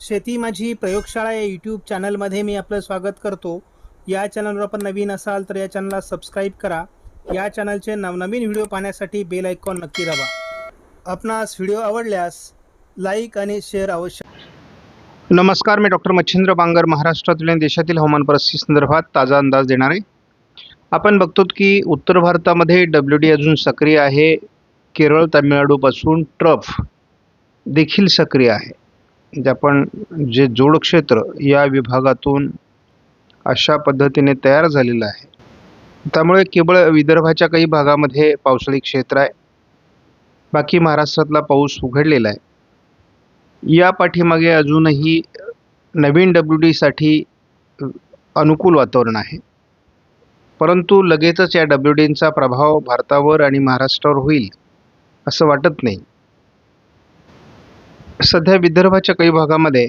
शेती माझी प्रयोगशाळा या यूट्यूब चॅनलमध्ये मी आपलं स्वागत करतो. या चॅनलवर आपण नवीन असाल तर या चॅनलला सबस्क्राईब करा. या चॅनलचे नवनवीन व्हिडिओ पाहण्यासाठी बेल आयकॉन नक्की दाबा. आपणास व्हिडिओ आवडल्यास लाईक आणि शेअर अवश्य. नमस्कार, मी डॉक्टर मच्छिंद्र बांगर महाराष्ट्रातील आणि देशातील हवामान परिस्थिती संदर्भात ताजा अंदाज देणार आहे. आपण बघतो की उत्तर भारतामध्ये WD अजून सक्रिय आहे. केरळ तामिळनाडूपासून ट्रफ देखील सक्रिय आहे. म्हणजे आपण जे जोड क्षेत्र या विभागातून अशा पद्धतीने तयार झालेलं आहे, त्यामुळे केवळ विदर्भाच्या काही भागामध्ये पावसाळी क्षेत्र आहे. बाकी महाराष्ट्रातला पाऊस उघडलेला आहे. या पाठीमागे अजूनही नवीन WDसाठी अनुकूल वातावरण आहे, परंतु लगेचच या WDचा प्रभाव भारतावर आणि महाराष्ट्रावर होईल असं वाटत नाही. सध्या विदर्भाच्या काही भागामध्ये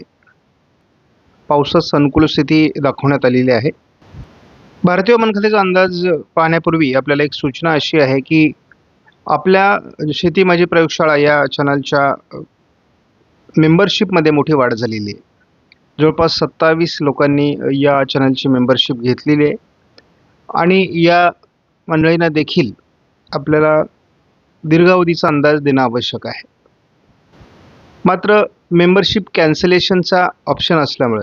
पावसास अनुकूल स्थिती दाखवण्यात आलेली आहे. भारतीय हवामान खात्याचा अंदाज पाहण्यापूर्वी आपल्याला एक सूचना अशी आहे की आपल्या शेती माझी प्रयोगशाळा या चॅनलच्या मेंबरशिपमध्ये मोठी वाढ झालेली आहे. जवळपास 27 लोकांनी या चॅनलची मेंबरशिप घेतलेली आहे आणि या मंडळींना देखील आपल्याला दीर्घावधीचा अंदाज देणं आवश्यक आहे. मात्र मेंबरशिप कॅन्सलेशनचा ऑप्शन असल्यामुळे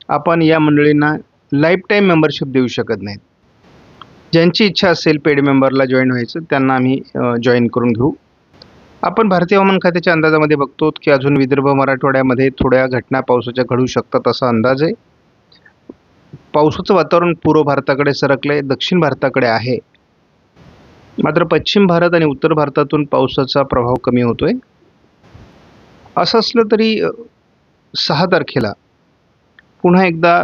आपण या मंडळींना लाईफ टाईम मेंबरशिप देऊ शकत नाहीत. ज्यांची इच्छा असेल पेड मेंबरला जॉईन व्हायचं त्यांना आम्ही जॉईन करून घेऊ. आपण भारतीय हवामान खात्याच्या अंदाजामध्ये बघतो की अजून विदर्भ मराठवाड्यामध्ये थोड्या घटना पावसाच्या घडू शकतात असा अंदाज आहे. पावसाचं वातावरण पूर्व भारताकडे सरकले, दक्षिण भारताकडे आहे. मात्र पश्चिम भारत आणि उत्तर भारतातून पावसाचा प्रभाव कमी होतोय. असं असलं तरी 6 तारखेला पुन्हा एकदा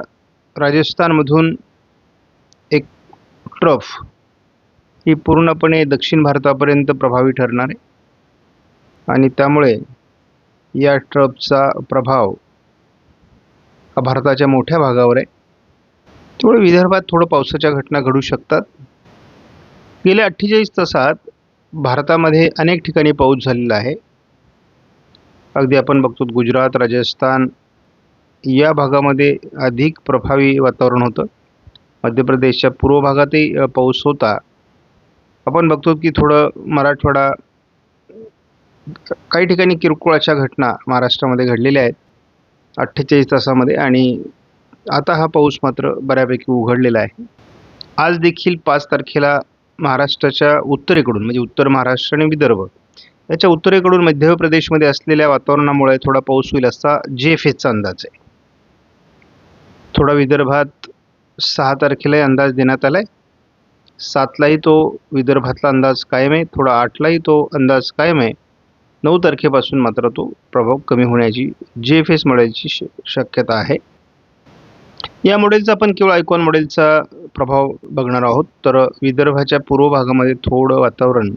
राजस्थानमधून एक ट्रफ ही पूर्णपणे दक्षिण भारतापर्यंत प्रभावी ठरणार आहे आणि त्यामुळे या ट्रफचा प्रभाव हा भारताच्या मोठ्या भागावर आहे. त्यामुळे विदर्भात थोडं पावसाच्या घटना घडू शकतात. गेल्या 48 तासात भारतामध्ये अनेक ठिकाणी पाऊस झालेला आहे. अगदी आपण बघतो गुजरात, राजस्थान या भागामध्ये अधिक प्रभावी वातावरण होतं. मध्य प्रदेशच्या पूर्व भागातही पाऊस होता. आपण बघतो की थोडं मराठवाडा, काही ठिकाणी किरकोळ अशा घटना महाराष्ट्रामध्ये घडलेल्या आहेत 48 तासामध्ये आणि आता हा पाऊस मात्र बऱ्यापैकी उघडलेला आहे. आज देखील 5 तारखेला महाराष्ट्राच्या उत्तरेकडून म्हणजे उत्तर महाराष्ट्र आणि विदर्भ याच्या उत्तरेकडून मध्य प्रदेशमध्ये असलेल्या वातावरणामुळे थोडा पाऊस होईल असा GFSचा अंदाज आहे. थोडा विदर्भात 6 तारखेलाही अंदाज देण्यात आला आहे. 7लाही तो विदर्भातला अंदाज कायम आहे. थोडा 8लाही तो अंदाज कायम आहे. 9 तारखेपासून मात्र तो प्रभाव कमी होण्याची GFS मॉडेलची शक्यता आहे. या मॉडेलचा आपण केवळ आयकॉन मॉडेलचा प्रभाव बघणार आहोत. तर विदर्भाच्या पूर्व भागामध्ये थोडं वातावरण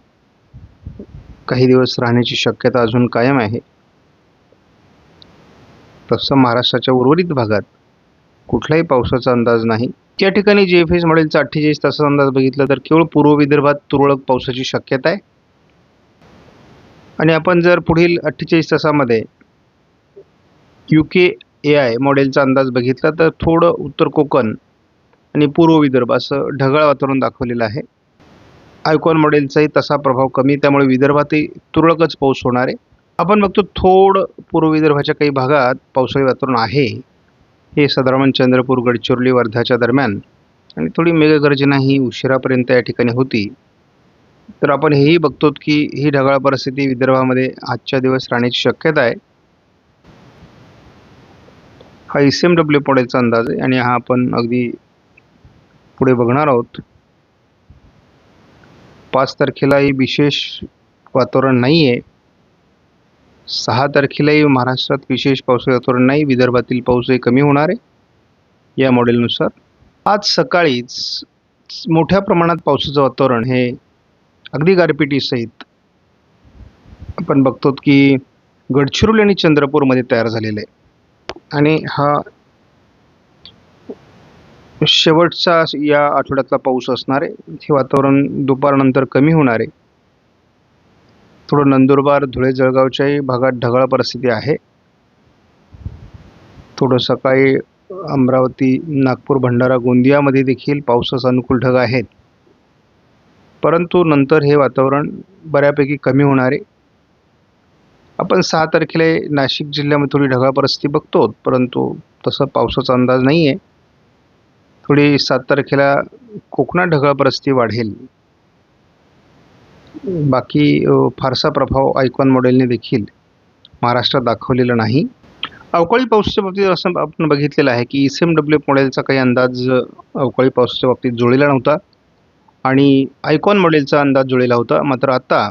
काही दिवस राहण्याची शक्यता अजून कायम आहे. तसं महाराष्ट्राच्या उर्वरित भागात कुठलाही पावसाचा अंदाज नाही. या ठिकाणी GFS मॉडेलचा 48 तासाचा अंदाज बघितला तर केवळ पूर्व विदर्भात तुरळक पावसाची शक्यता आहे. आणि आपण जर पुढील 48 तासामध्ये UKAI मॉडेलचा अंदाज बघितला तर थोडं उत्तर कोकण आणि पूर्व विदर्भ असं ढगाळ वातावरण दाखवलेलं आहे. आयकॉन मॉडेलचाही तसा प्रभाव कमी, त्यामुळे विदर्भातही तुरळकच पाऊस होणार आहे. आपण बघतो थोडं पूर्व विदर्भाच्या काही भागात पावसाळी वातावरण आहे. हे साधारण चंद्रपूर, गडचिरोली, वर्धाच्या दरम्यान आणि थोडी मेघगर्जना ही उशिरापर्यंत या ठिकाणी होती. तर आपण हेही बघतो की ही ढगाळ परिस्थिती विदर्भामध्ये आजच्या दिवस राहण्याची शक्यता आहे. हा SMW मॉडेलचा अंदाज आहे आणि हा आपण अगदी पुढे बघणार आहोत. 5 तारखेलाही विशेष वातावरण नाही आहे. 6 तारखेलाही महाराष्ट्रात विशेष पावसाळी वातावरण नाही. विदर्भातील पाऊसही कमी होणार आहे या मॉडेलनुसार. आज सकाळीच मोठ्या प्रमाणात पावसाचं वातावरण हे अगदी गारपिटीसहित आपण बघतो की गडचिरोली आणि चंद्रपूरमध्ये तयार झालेलं आहे आणि हा शेवटचा या आठवड्यातला पाऊस असणार आहे. हे वातावरण दुपारनंतर कमी होणार आहे. थोडं नंदुरबार, धुळे, जळगावच्याही भागात ढगाळ परिस्थिती आहे. थोडं सकाळी अमरावती, नागपूर, भंडारा, गोंदियामध्ये देखील पावसास अनुकूल ढग आहेत, परंतु नंतर हे वातावरण बऱ्यापैकी कमी होणार आहे. आपण 6 तारखेला नाशिक जिल्ह्यामध्ये थोडी ढगाळ परिस्थिती बघतो, परंतु तसं पावसाचा अंदाज नाही आहे. थोडी 7 तारखेला कोकणात ढगाळ परिस्थिती वाढेल. बाकी फारसा प्रभाव आयकॉन मॉडेलने देखील महाराष्ट्रात दाखवलेला नाही. अवकाळी पावसाच्या बाबतीत असं आपण बघितलेलं आहे की ECMWF मॉडेलचा काही अंदाज अवकाळी पावसाच्या बाबतीत जुळलेला नव्हता आणि आयकॉन मॉडेलचा अंदाज जुळलेला होता. मात्र आता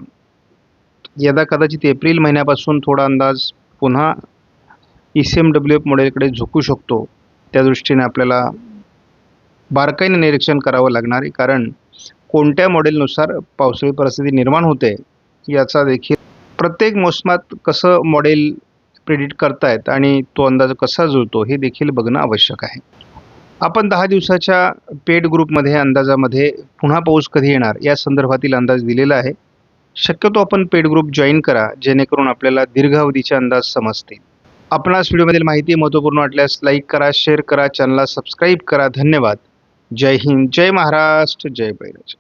यदा कदाचित एप्रिल महिन्यापासून थोडा अंदाज पुन्हा ECMWF मॉडेलकडे झुकू शकतो. त्या दृष्टीने आपल्याला बारकाईने निरीक्षण करावं लागणार आहे, कारण कोणत्या मॉडेलनुसार पावसाळी परिस्थिती निर्माण होते याचा देखील प्रत्येक मोसमात कसं मॉडेल प्रिडिक्ट करतायत आणि तो अंदाज कसा जुळतो हे देखील बघणं आवश्यक आहे. आपण 10 दिवसाच्या पेड ग्रुपमध्ये अंदाजामध्ये पुन्हा पाऊस कधी येणार या संदर्भातील अंदाज दिलेला आहे. शक्यतो आपण पेड ग्रुप जॉईन करा, जेणेकरून आपल्याला दीर्घावधीचे अंदाज समजतील. आपणास व्हिडिओमधील माहिती महत्त्वपूर्ण वाटल्यास लाईक करा, शेअर करा, चॅनलला सबस्क्राईब करा. धन्यवाद. जय हिंद, जय महाराष्ट्र, जय बैराज.